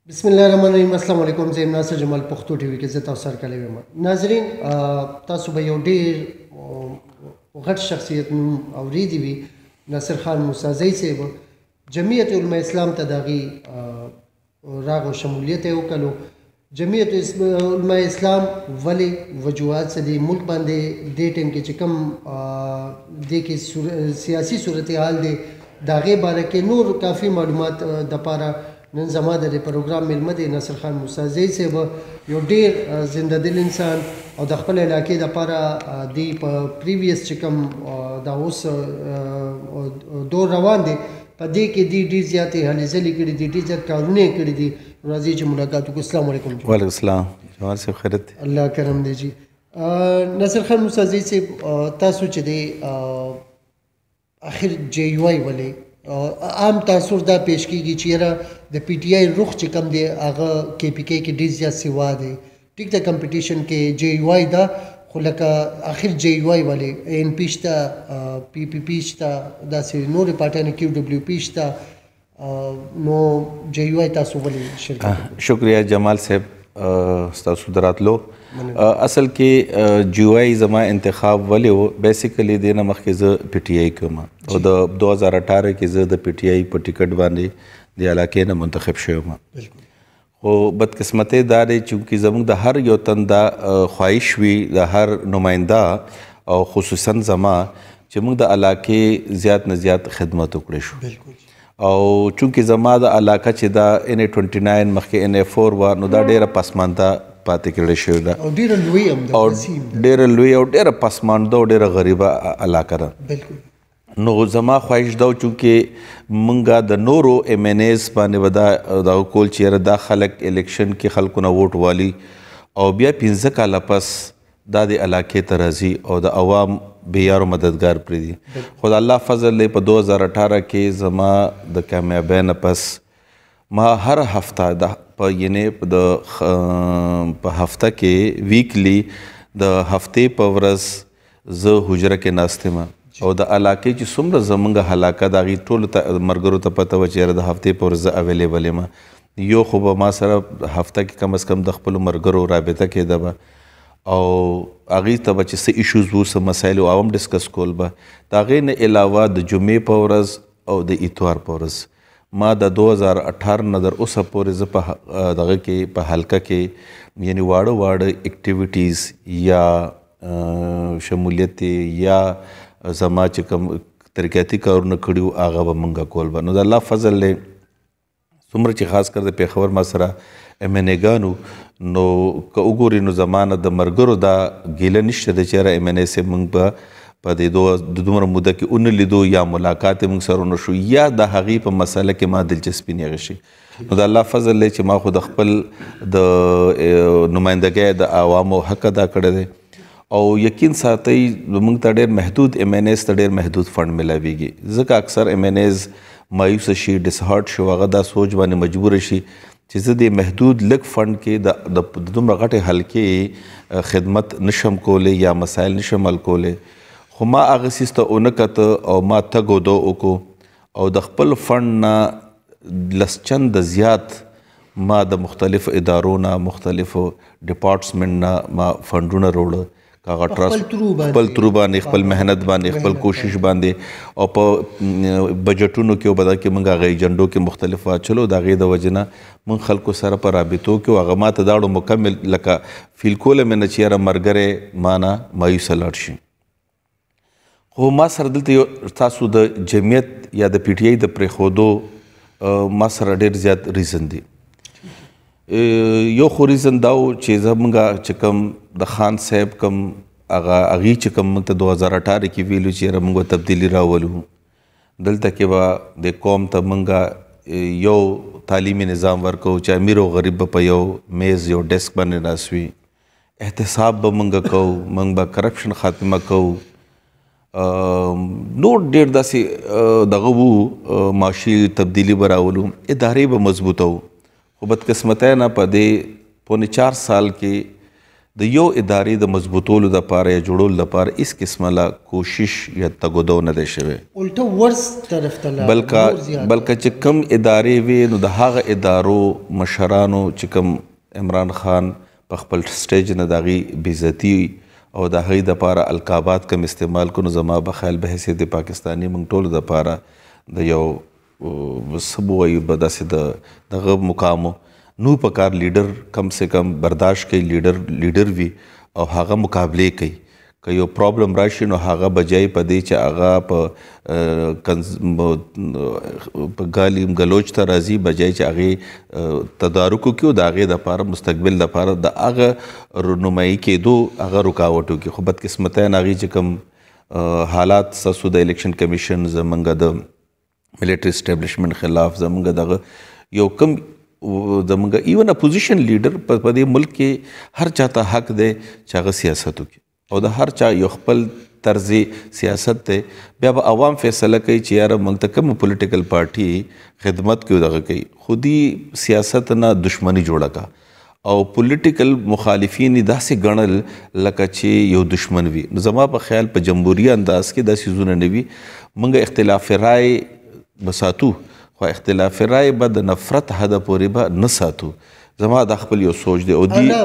بسم الله الرحمن الرحیم. السلام علیکم. زه ناصر جمال پښتو ټي وي کې زه تاسو سره کلی یم. ناظرین، تاسو به یو ډېر غټ شخصیت اورېدی وي، ناصر خان موسیزی صاحب جمعیت علماء اسلام ته د هغې راغ او شمولیت یې وکړلو. جمعیت علماء اسلام ولې وجوهات څه دي ملک باندې دې ټیم کې چې کوم دې کې سیاسي صورتحال دی د هغې باره کې نور کافي معلومات دپاره نن زما د پروګرام میلمه دی ناصر خان موسیزی صاحب، یو ډېر زنده دل انسان او د خپل علاقې دپاره دی په پریویس چې کوم دا اوس دور روان دی په دې کې دی ډېر زیاتې هلې ځلې کړي دي، ډېر زیات کارونه یې کړي دي. راځئ چې ملاقات وکړو. السلام علیکم. وعلیکم السلام. جمال صاحب خیرت دی؟ الله کرم دی جی. ناصر خان موسیزی صاحب، تاسو چې دی آخر جے یو آی ولې عام تاثر دا پیش کیږي چې یاره د پی ټی آی رخ چې کم دی هغه کے پی کے کې ډېر زیات سوا دی. ټیک ده کمپټیشن کې جے یو آی ده، خو لکه آخر جے یو آی ولې این پی شته، پی پی پی شته، داسې نورې پارټیانې کیو ډبلیو پی شته، نو جے یو آی تاسو ولې شرکت؟ شکریہ جمال صاحب ستاسو د راتلو. اصل کې جی او آی زما انتخاب ولې و، بیسیکلی دې نه مخکې زه پی ټی آی کوم او د 2018 کې زه د پی ټی آی په ټیکټ باندې د علاقې نه منتخب شوم. خو بدقسمتۍ دا دی چونکې زموږ د هر یو تن دا خواهش وي د هر نماینده او خصوصا زما چې موږ د علاقې زیات نه زیات خدمت وکړی شو. او چونکې زما د علاقه چې دا NA29 مخکې NA4 وه، نو دا ډېره پسمانده پاتې کړې شوې ده او ډېره لوی او ډېره پسمانده او ډېره غریبه علاقه ده. نو زما خواهش دا و چونکې مونږه د نورو ایم این ایز باندې به دا کول چې یاره دا خلک الیکشن کې خلکو نه ووټ والي او بیا 15 کاله پس دا د علاقې ته راځي او د عوام بیار و مددگار پریدي. خو د الله فضل دی په 2018 کې زما د کامیابۍ نه پس ما هر هفته یعنی په هفته کې ویکلی د هفتې په ورځ زه حجره کې ناست یم او د علاقې چې څومره زمونږ حلاکه د هغې ټولو ملګرو ته پته وه چې یاره د هفتې په ورځ زه اویلیبل یم. یو خو به ما سره هفته کې کم از کم د خپلو ملګرو رابطه کېده به او هغې ته به چې څه ایشوز وو، څه مسایل وو، هم ډسکس کول به. د هغې نه علاوه د جمعې په ورځ او د اتوار په ورځ ما د 2018 نه تر اوسه پورې زه په دغه کې په حلقه کې یعنی واړه اکټیویټیز یا شمولیت یا زما چې کوم ترقیاتي کارونه کړي وو هغه به مونږ کول به. نو د الله فضل دی څومره چې خاص کر د پېښور ما سره ایم این اګانو، نو که وګورې نو زما نه د ملګرو دا ګیله نشته دی چې یاره ایم این ای صاحب مونږ به په د دومره موده کې ونه لیدو یا ملاقات یې مونږ سره ونه شو یا د هغې په مسله کې ما دلچسپي نه اخیستې. نو د الله فضل دی چې ما خو د خپل د نمایندګۍ د عوامو حق ادا کړی دی او یقین ساتئ موږ ته ډېر محدود ایم این ایز ته ډېر محدود فنډ میلاویږي. ځکه اکثر ایم این ایز مایوسه شي، ډسهارټ شي، هغه دا سوچ باندې مجبوره شي چې زه د محدود لږ فنډ کې د دومره غټې حلقې خدمت نشم کولی یا مسایل نشم حل کولی. خو ما هغه څیز ته ونه کته او ما تګ و دو وکړو او د خپل فنډ نه لس چنده زیات ما د مختلفو ادارو نه، مختلفو ډپارټمنټ نه ما فنډونه روړه، خپل ترو باندې، خپل محنت باندې، خپل کوشش باندې او په بجټونو کې او په دغه کې موږ هغه ایجنډو کې مختلف واچلو. د هغې د وجې نه موږ خلکو سره په رابطو کې هغه ما ته دا اړو مکمل لکه فیل کوله مې نه چې یاره ملګری ما نه مایوسه لاړ شي. خو ما سره دلته یو تاسو د جمعیت یا د پی ټی آی د پرېښودو ما سره ډېر زیات ریزن دی. یو خو ریزن دا و چې زموږ چې کوم د خان صاحب کوم هغې چې کوم موږ ته 2018 کې ویلو چې یاره موږ تبدیلي راولو، دلته کې به د قوم ته موږ یو تعلیمي نظام ورکو چې امیر او غریب به په یو میز یو ډیسک باندې ناست وي، احتساب به موږ کوو، موږ به کرپشن خاتمه کوو، نور ډېر داسې دغه وو معاشي تبدیلي به راولو، ادارې به مضبوطه وو. خو بدقسمتی نه په دې پونې 4 سال کې د یو ادارې د مضبوطولو دپاره یا جوړولو دپاره هیڅ قسمه لا کوشش یا تګودو نه دی شوی الټه ورس طرف ته لاړ بلکه چې کم ادارې وي نو د هغه ادارو مشرانو چې کم عمران خان په خپل سټیج نه د هغې بېعزتي او د هغې دپاره القابات کم استعمال کړو نو زما په خیال به حیثیت د پاکستاني موږ ټولو دپاره د یو څه به وایو به داسې دغه مقامو نو په کار لیډر کم سے کم برداشت کوي لیډر وي او هغه مقابلې کوي که یو پرابلم راشي نو هغه بجای په دې چې هغه په ګالیم ګلوچ ته راځي بجای چې هغې تدارک وکړي او د هغې دپاره مستقبل دپاره د هغه رونمایي کېدو هغه رکاوټ وکړي خو بدقسمتیان هغې چې کوم حالات ستاسو د الیکشن کمیشن زمونږ د ملیټري اسټیبلشمنټ خلاف زمونږ دغه یو کم زمونږ ایون اپوزیشن لیډر په دې ملک کې هر چاته حق دی چې هغه سیاست وکړي او د هر چا یو خپل طرز سیاست دی بیا به عوام فیصله کوي چې یاره موږ ته کومه پولیټیکل پارټي خدمت کوي دغه کوي خودي سیاست نه دشمني جوړه کا او پولیټیکل مخالفین داسې ګڼل لکه چې یو دشمن وي نو زما په خیال په جمهوریت انداز کې دا څیزونه نه وي موږ اختلاف رای به ساتو خو اختلاف رای به د نفرت حده پورې به نه ساتو زما دا خپل یو سوچ دی او دی انا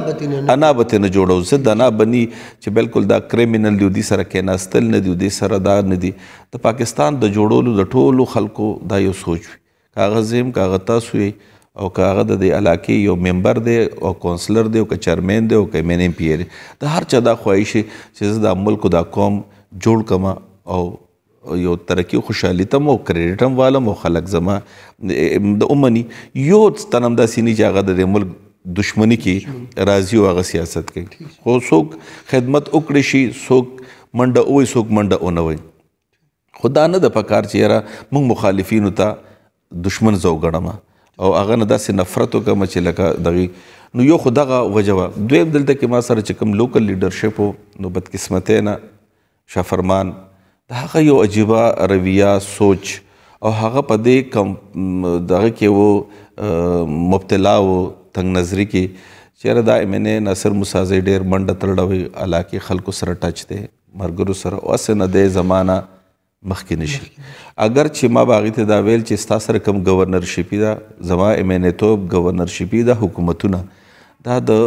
به ترې نه جوړو ضد انا بني چې بالکل دا کریمینل دی دوی سره کېناستل نه دی دوی سره دا نه دی د پاکستان د جوړولو د ټولو خلکو دا یو سوچ وي که هغه زه یم که هغه تاسو یې او که هغه د دې علاقې یو ممبر دی او کونسلر دی او که چیرمین دی او که ایم این ایم پی دی د هر چا دا خواهش چې زه دا ملک او دا قوم جوړ کړم او یو ترقی او خوشحالي ته مو کریډټ هم والم او خلک زما د اومني یو تنم داسې نه چې هغه د دې ملک دشمني کې راځي او هغه سیاست کوي خو څوک خدمت وکړي شي څوک منډه ووایي څوک منډه ونه وایي خو دا نه د پکار چې یاره موږ مخالفینو ته دشمن زه وګڼم او هغه نه داسې نفرت وکړم چې لکه دغې نو یو خو دغه وجه وه دویم دلته کې ما سره چې کوم لوکل لیډرشپ و نو بدقسمتۍ نه شاه فرمان د هغه یو عجیبه رویه سوچ او هغه په دې دغه کې و مبتلا و تنګ نظري کې چېرې دا ایم این اے ناصر موسی زی ډېر منډه تړلی وي علاقې خلکو سره ټچ دی ملګرو سره اوسې نه دی زمانه مخکې نشي اگر چې ما به هغې ته دا ویل چې ستا سره کوم ګورنرشپي ده زما ایم این اے توب ګورنرشپي ده حکومتونه دا د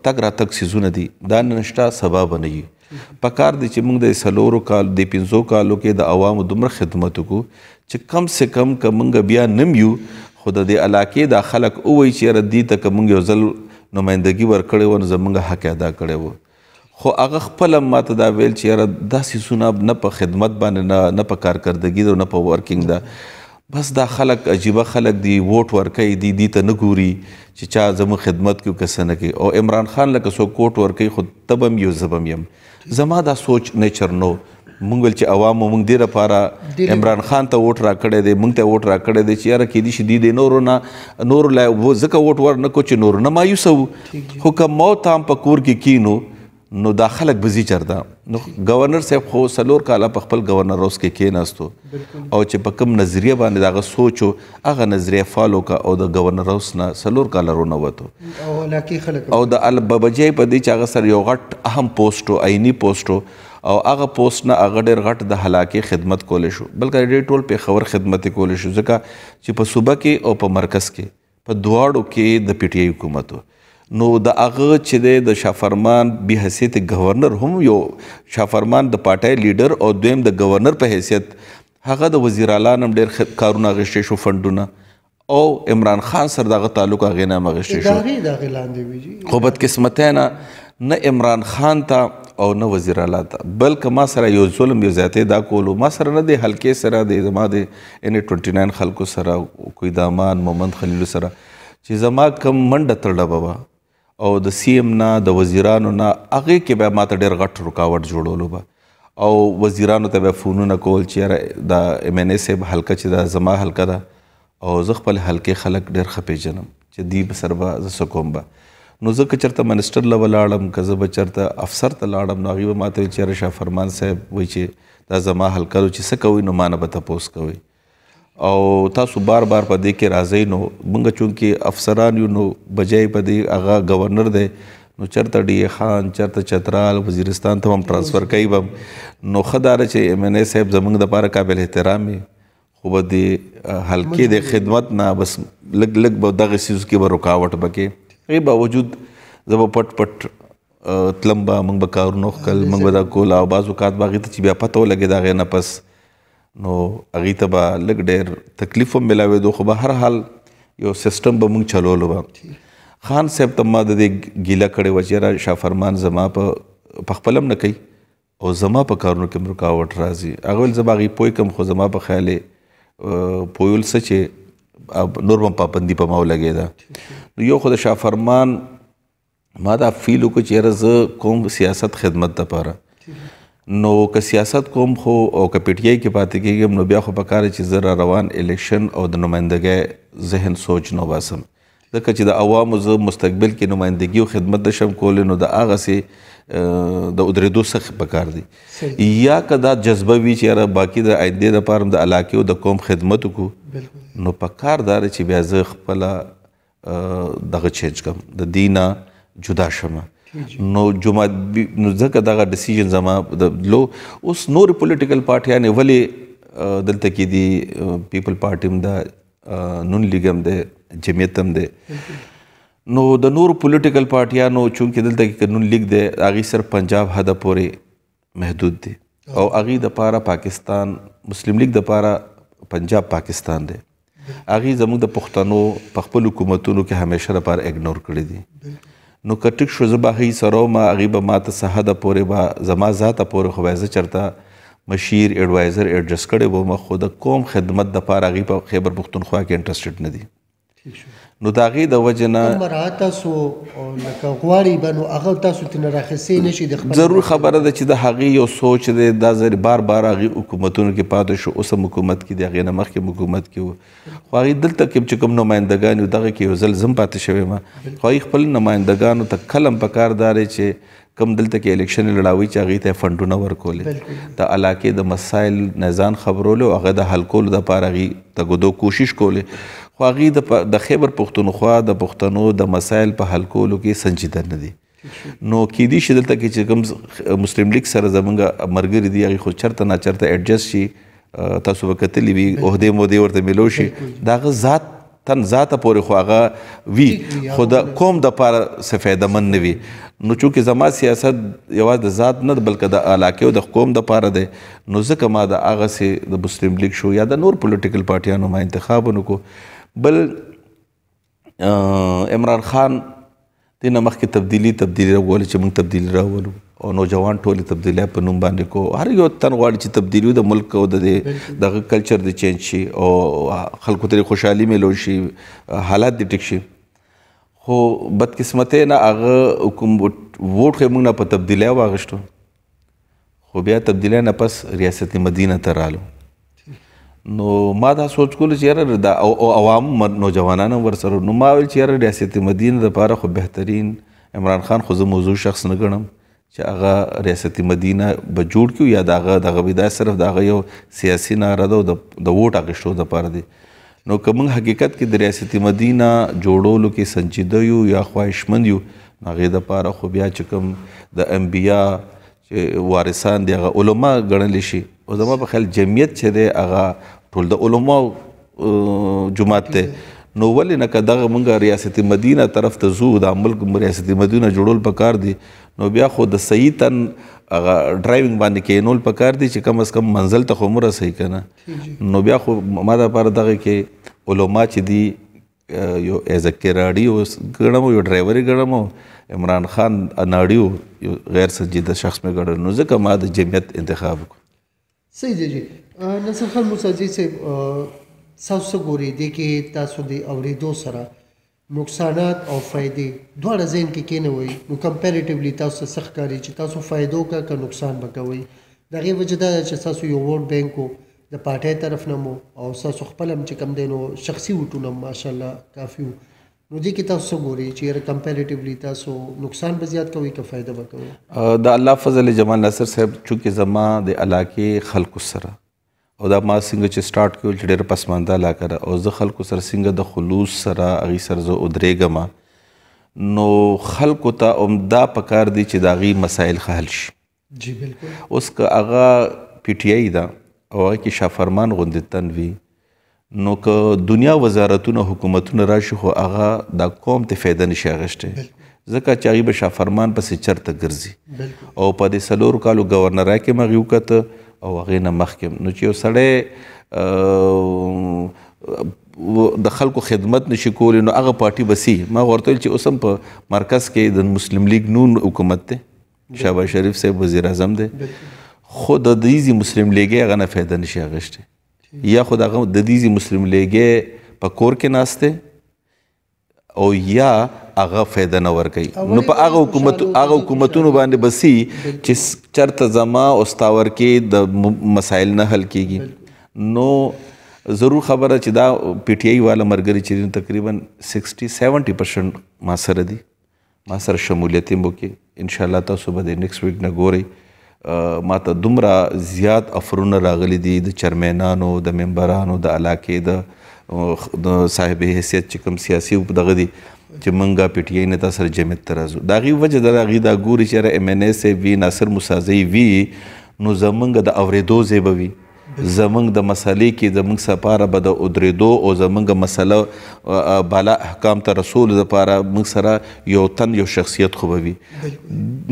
تګ راتګ څیزونه دي دا نشته سبا به نه وي پکار دی چې موږ د څلورو کال د 5 کالو کې د عوامو دومره خدمت وکړو چې کم سے کم که موږ بیا نم یو خو د دې علاقې دا خلک ووایي چې یاره دې ته که موږ یو ځل نمایندګي ورکړې وه نو زموږ حق ادا کړی و خو هغه خپله ماته دا ویل چې یاره دا څیزونه نه په خدمت باندې نه په کارکردګي ده نه په ورکینګ ده بس دا خلک عجیبه خلک دی ووټ ورکوي دې ته نه ګوري چې چا زموږ خدمت کوي که څه نه کوي او عمران خان لکه څوک ووټ ورکوي خو ته به م یو زه به م یم زما دا سوچ نیچر نو مونږ ویل چې عوامو مونږ دې لپاره عمران خان ته ووټ راکړی دی مونږ ته ووټ راکړی دی چې یاره کیدای شي دې نورو نه نورو لا ځکه ووټ ور نه کړو چې نورو نه مایوسه وو خو که موت هم په کور کې کینو نو دا خلک به ځي چېرته نو ګورنر صاحب خو 4 کاله په خپل ګورنر هاوس کې کېناستو او چې په کوم نظریه باندې د هغه سوچ و هغه نظریه فالو کا او د ګورنر هاوس نه 4 کاله رونوتو او د بجای په دې چې هغه سره یو غټ اهم پوسټ و عیني پوسټ و او هغه پوسټ نه هغه ډېر غټ د هلاکې خدمت کولی شو بلکې ډېر ټول پېښور خدمت یې کولی شو ځکه چې په صوبه کې او په مرکز کې په دواړو کې د پی ټی آی حکومت و نو د هغه چې دی د شاه فرمان بې حیثیت ګورنر هم یو شاه فرمان د پارټۍ لیډر او دویم د ګورنر په حیثیت هغه د وزیر اعلی نه هم ډېر کارونه اخیستی شو فنډونه او عمران خان سره دغه تعلق هغې نه هم اخیستی شو خو بدقسمتۍ نه عمران خان ته او نه وزیر اعلی ته بلکې ما سره یو ظلم یو زیاتې دا کولو ما سره نه د حلقې سره د زما د NA29 خلکو سره کوی دامان محمد خلیلو سره چې زما کم منډه تړله به وه او د سی ایم نه د وزیرانو نه هغې کې به ماته ډېر غټ رکاوټ جوړولو به او وزیرانو ته به فونونه کول چې یاره دا ایم این اے صاحب حلقه چې دا زما حلقه ده او زه خپل حلقې خلک ډېر ښه پېژنم چې دوی به سره به زه څه کوم به نو زه که چېرته منسټر له به لاړم که زه به چېرته افسر ته لاړم نو هغوی به ماته ویل چې یاره شاه فرمان صاحب وایي چې دا زما حلقه ده چې څه کوئ نو ما نه به تپوس کوئ او تاسو بار بار په دې کې راځئ نو موږ چونکې افسران یو نو بجای په دې هغه ګورنر دی نو چرته ډي خان چرته چترال وزیرستان ته هم ټرانسفر کوي به نو ښه داره چې ایم این اے صاحب زموږ دپاره قابل احترام وي خو به د حلقې د خدمت نه بس لږ لږ به دغه څیزو کې به رکاوټ به کې هغې باوجود زه به پټ پټ تلم به موږ به کارونه وکړل موږ به دا کول او بعض اوقات به هغې ته چې بیا پته ولګېد هغې نه پس نو هغې ته به لږ ډېر تکلیف هم میلاوېدو خو به هر حال یو سیسټم به موږ چلولو به خان صاحب ته ما د دې ګیله کړې وه چې یاره شاه فرمان زما په خپل هم نه کوي او زما په کارونو کې هم رکاوټ راځي هغه ویل زه به هغې پوه کړم خو زما په خیال یې پوهول څه چې نور هم پابندي په ما ولګېده نو یو خو د شاه فرمان ما دا فیل وکړو چې یاره زه کوم سیاست خدمت دپاره نو که سیاست کوم خو او که پی ټي آی کې پاتې کېږم نو بیا خو پکار چې زه را روان الیکشن او د نمایندګۍ ذهن سوچ نه وباسم ځکه چې د عوامو زه مستقبل کې نمایندګي او خدمت نشم کولی نو د هغسې د ودرېدو سخت پکار دی یا که دا جذبه وي چې یاره باقي د آیندې دپاره هم د علاقې او د قوم خدمت وکړو نو پکار دا دی چې بیا زه خپله دغه چینج کړم د دې نه جدا شم نو جماعت نو ځکه دغه ډیسیژن زما لو اوس نورې پولیټیکل پارټیانې ولې دلته کې دي پیپل پارټي هم ده نون لیګ هم دی جمعیت هم دی نو د نورو پولیټیکل پارټیانو چونکې دلته کې نون لیګ دی هغې صرف پنجاب حده پورې محدود دی او هغې دپاره پاکستان مسلم لیګ دپاره پنجاب پاکستان دی هغې زموږ د پښتنو په خپل حکومتونو کې همیشه دپاره اګنور کړي دي نو که ټیک شو زه به هغې سره وم هغې به ما ته څه حده پورې به زما ذاته پورې خو به زه چېرته مشیر ایډوایزر ایډجسټ کړی وم خو د قوم خدمت دپاره هغې په خیبر پښتونخوا کې انټرسټډ نه دي نو د هغې د وجې نه مراعات تاسو لکه غواړئ به نو هغه تاسو ترېنه راخیستلی نه شي د خپل ضرور خبره ده چې د هغې یو سوچ دی دا ځل بار بار هغې حکومتونو کې پاتې شو اوس هم حکومت کې دی هغې نه مخکې حکومت کې و خو هغې دلته کې چې کوم نمایندګان یو دغه کې یو ځل زه هم پاتې شوی یم خو هغې خپل نمایندګانو ته کله هم پکار دا دی چې کم دلته کې الیکشن لړاوي چې هغې ته فنډونه ورکولې د علاقې د مسایل نه ځان خبرولو هغه د حل کولو دپاره هغې تګدو کوشش کولې خو هغې د خیبر پښتونخوا د پښتنو د مسایل په حل کولو کې سنجیده نه دي نو کیدای شي دلته کې چې کوم مسلم لیګ سره زموږ ملګري دي هغې خو چېرته نه چېرته ایډجسټ شي تاسو به کتلي وي عهدې مودې ورته میلو شي د هغه تن ذاته پورې خو هغه وي خو د قوم دپاره څه فایدهمند نه وي نو چونکې زما سیاست یوازې د ذات نه بلکې د علاقې او د قوم دپاره دی نو ځکه ما د هغسې د مسلم لیګ شو یا د نور پولیټیکل پارټیانو ما انتخاب ونه کړو بل عمران خان دې نه مخکې تبدیلي راوولې چې موږ تبدیلي راولو او نوجوان ټولې تبدیلی په نوم باندې کو هر یو تن غواړي چې تبدیلي د ملک او دغه کلچر د چینج شي او خلکو ته خوشحالي میلو شي حالات دې ټیک شي خو بدقسمتۍ نه هغه ووټ خو موږ نه په تبدیلی واغېشتو خو بیا تبدیلی نه پس ریاست مدینه ته رالو نو ما دا سوچ کولو چې یاره دا عوام نوجوانان هم ورسره نو ما ویل چې یاره ریاست مدینه دپاره خو بهترین عمران خان خو زه موضوع شخص نه ګڼم چې هغه ریاست مدینه به جوړ کړو یا د هغه دا صرف د هغه یو سیاسي ناره ده او د ووټ اخیستو دپاره دی نو که موږ حقیقت کې د ریاست مدینه جوړولو کې سنجیده یو یا خواهشمند یو نو هغې دپاره خو بیا چې کوم د انبیا چې وارثان دي هغه علما ګڼلی شي او زما په خیال جمعیت چې دی هغه ټول د علماو جماعت دی نو ولې نه که دغه موږ ریاست مدینه طرف ته ځو دا ملک ریاست مدینه جوړول پکار دی نو بیا خو د صحیح تن هغه ډرایوینګ باندې کینول پکار دی چې کم از کم منزل ته خو مو رسوي که نه نو بیا خو ما دپاره دغه کې علما چې دي یو ایز ا کراړي ګڼم یو ډرایوري ګڼم عمران خان اناړي یو غیر سنجیده شخص مې ګڼل نو ځکه ما د جمعیت انتخاب وکړو صحیح دی جی نصر خان موسیٰ صاحب تاسو څه ګورئ دې کې تاسو د اورېدو سره نقصانات او فایدې دواړه ذهن کې کېنوئ نو کمپیریټیولی تاسو ته څه ښکاري چې تاسو فایدو کا که نقصان به کوئ د هغې وجه دا ده چې تاسو یو ووټ بینک و د پارټۍ طرف نه مو او تاسو خپل هم چې کوم دی نو شخصي ووټونه هم ماشاءالله کافي وو نو دې کې تاسو څه ګورئ چې یاره کمپیریټیولی تاسو نقصان به زیات کوئ که فایده به کوئ د الله فضل جمال ناصر صاحب چونکې زما د علاقې خلکو سره او دا ما څنګه چې سټارټ کړو چې ډېره پسمانده علاقه ده او زه خلکو سره څنګه د خلوص سره هغې سره زه ودرېږم نو خلکو ته عمده پکار دی چې د هغې مسایل ښه حل شي. جی بالکل. اوس که هغه پی ټی آی ده او هغه کې شافرمان غوندې تن وي نو که دنیا وزارتونه حکومتونه راشي خو هغه د قوم ته فایده نشي اخیستی ځکه چې هغې به شافرمان پسې چرته ګرځي او په دې 4 کالو ګورنرۍ کې مې هغې وکته او هغې نه مخکې نو چې یو سړی د خلکو خدمت نشي کولی نو هغه پارټي به سي. ما ورته ویل چې اوس هم په مرکز کې د مسلم لیگ نون حکومت دی شهباز شریف صاحب وزیر اعظم دی خو د دیزي مسلم لیګي هغه نه فایده نشي اخیستی یا خو د دیزي مسلم لیګي په کور کې ناسته او یا هغه فایده نه ورکوي نو په هغه حکومتونو باندې بسي چې چرته زما استاور کې د مسایل نه حل کیږي. نو ضرور خبره چې دا پی ټی آی والا مرګري چې تقریبا 60-70% ما سره دي ما سره شمولیت یې وکړي انشاءالله تاسو به د نیکسټ ویک نه ګورئ ما ته دومره زیات افرونه راغلي دي د چرمینانو د ممبرانو د علاقې د صاحب حیثیت چې کوم سیاسي دغه دي چې موږ پی ټی آی نه تا سره جمعیت ته راځو د هغې وجه د هغې دا ګوري چې ایم این اے صاحب وي ناصر موسازی وي نو زموږ د اورېدو ځای به وي زمونږ د مسلې کې زمونږ سپاره به د ادرېدو او زمونږ مسله بالا احکام ته رسولو دپاره موږ سره یو تن یو شخصیت خو به وي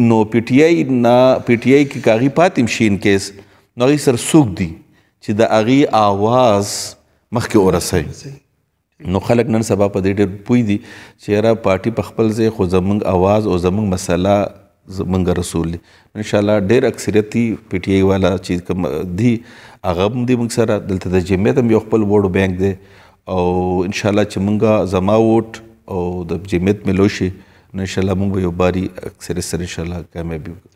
نو پی ټی آی کې که هغې پاتې شي ان کیس نو هغې سره څوک دي چې د هغې آواز مخکې ورسوي نو خلک نن سبا په دې ډېر پوه دي چې یاره پارټي په خپل ځای خو زمونږ آواز او زمونږ مسله زمونږ رسول دی انشاءالله ډېر اکثریتي پی ټی آی والا چې کوم دي هغه هم دي موږ سره دلته د جمعیت هم یو خپل ووټ بینک دی او انشاءالله چې موږ زما ووټ او د جمعیت ملو شي نو انشاءالله موږ به یو باري اکثریت سره انشاءالله کامیابي وکړو.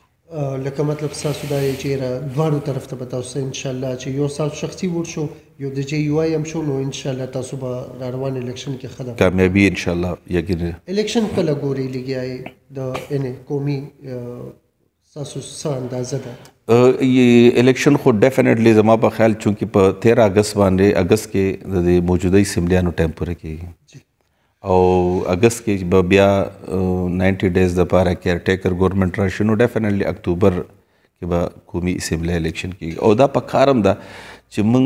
لکه مطلب ستاسو دا دی چې دواړو طرف ته به تاسو انشاءالله چې یو ستاسو شخصي ووټ شو یو د جی یو آی هم شو نو انشاءالله تاسو به را روان الیکشن کې ښه ده کامیابي انشاءالله یقیني. الیکشن کله ګورئ لګیا یې د قومي ستاسو څه اندازه ده؟ الیکشن خو ډیفینیټلی زما په خیال چونکې په 13 اګست باندې اګست کې د موجوده اسمبلیانو ټایم پوره کېږي او اګست کې به بیا 90 ډیز دپاره کیر ټیکر ګورنمنټ راشي نو ډیفینیټلی اکتوبر کې به قومي اسمبلی الیکشن کېږي او دا په کار هم ده چې موږ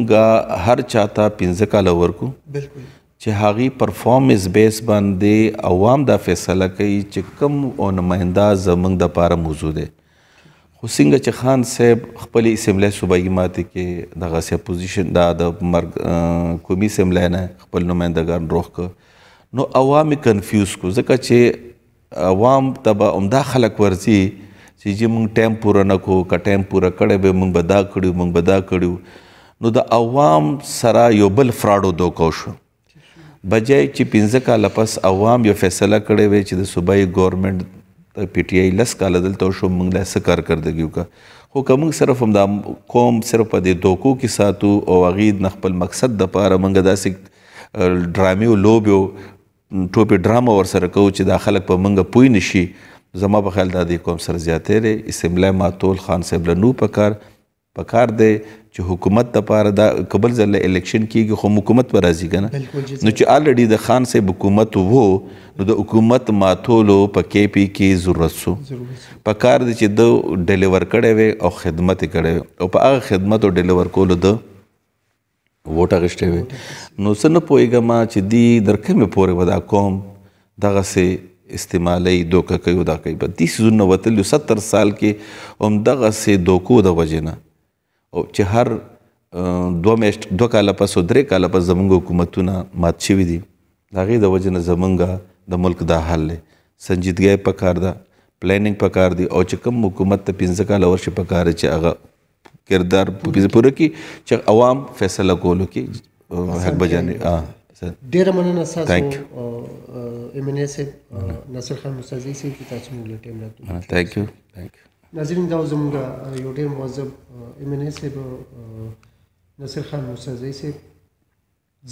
هر چاته 15 کاله ورکو چې هغې پرفارمنس بیس باندې عوام دا فیصله کوي چې کوم نماینده زموږ دپاره موضوع دی خو څنګه چې خان صاحب خپلې اسمبلی صوبایي ماتې کې دغسې اپوزیشن دا د قومي اسمبلی نه خپل نمایندګان روغ کړ نو عوام یې کنفیوز کړو ځکه چې عوام ته به عمده خلک ورځي چې موږ ټایم پوره نه کړو که ټایم پوره کړی به موږ به دا کړي موږ به دا کړي نو د عوام سره یو بل فراډ او دوکه وشو بجای چې 15 کاله پس عوام یو فیصله کړی وی چې د صوبایي ګورنمنټ د پی ټی آی 10 کاله دلته وشو موږ له څه کارکردګي وکړه خو که موږ صرف هم دا قوم صرف په دې دوکو کې ساتو او هغې نه خپل مقصد دپاره موږ داسې ډرامې او لوبې او ټوپې ډرامه ورسره کوو چې دا خلک په موږ پوه نه شي زما په خیال دا د قوم سره زیاتی دی اسمبلی ماتول خان صاحب له نو پکار دی چې حکومت دپاره دا قبل ځل الیکشن کېږي خو حکومت به راځي که نه نو چې آلریډي د خان صاحب حکومت وو نو د حکومت ماتولو په کې پی کې ضرورت سو پکار دی چې د ډیلیور کړی وی او خدمت یې کړی وی او په هغه خدمت او ډیلیور کولو د ووټ اخیستی وی نو څه نه پوهېږم چې دی در کومې پورې به دا قوم دغسې استعمالي دوکه کوي او دا کوي په دې څیزونه وتلي 70 سال کې همدغسې دوکو د وجې نه او چې هر 2 کاله پس او 3 کاله پس زموږ حکومتونه مات شوي دي د هغې د وجې نه زموږ د ملک دا حال دی سنجیدګۍ پکار ده پلانینګ پکار دی او چې کوم حکومت ته 15 کاله ورشي پکار دی چې هغه کردار پوره کړي چې عوام فیصله کولو کې حق بجانې ډېره مننه ستاسو ایم این اے صاحب ناصر خان موسازی صاحب چې تاسو موږ له ټایم راکړو تھینک یو ناظرین دا زموږ یو ډېر مؤذب ایم این اے صاحب ناصر خان موسازی صاحب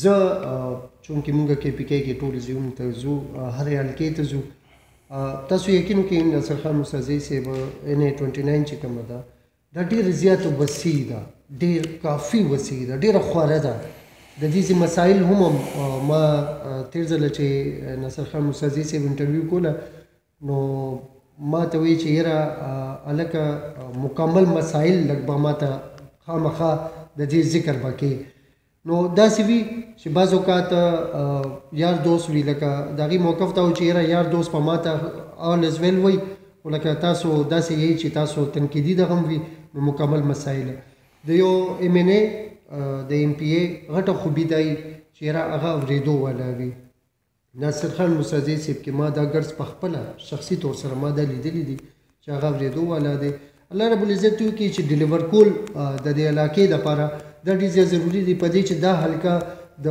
زه چونکې موږ کې پی کې ټول ځایونو ته ځو هر حلقې ته ځو تاسو یقین وکړئ ناصر خان موسازی صاحب ان اے 29 چې کومه ده دا ډېره زیاته وسیع ده ډېر کافي وسیع ده ډېره خواره ده د دې مسایل هم ما تیر ځل چې ناصر خان موسازي صاحب انټرویو کوله نو ما ته وی چې یاره هلکه مکمل مسایل لږ به ما ته خامخا د دې ذکر به کې نو داسې وي چې بعض اوقات یار دوست وي لکه د هغې موقف ته و چې یاره یار دوست په ما ته آل از ویل وایي خو لکه تاسو داسې یی چې تاسو تنقیدي دغه هم وي نو مکمل مسایل د یو ایم این ای د ایم پی ای غټه خوبي دی چې یاره هغه اورېدو والا وي ناصر خان موسازي صاحب کې ما دا ګرځ په خپله شخصي طور سره ما دا لیدلی دي چې هغه اورېدو والا دی الله رب العزت وکړي چې ډیلیور کول د دې علاقې دپاره دا ډېر زیات ضروري دی په دې چې دا حلقه د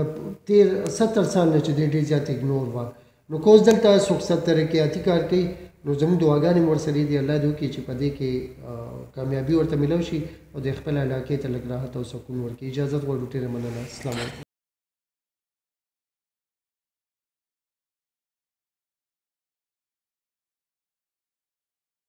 70 سال نه چې دی ډېر زیات اګنور وه نو که اوس دلته څوک ترقیاتي کار کوي نو زموږ دعاګانې مو ورسره دي الله دې وکړي چې په دې کې کامیابي ورته میلاو شي او د خپل علاقې ته لږ راحت او سکون ورکړي اجازت غواړو ډېره مننه السلام علیکم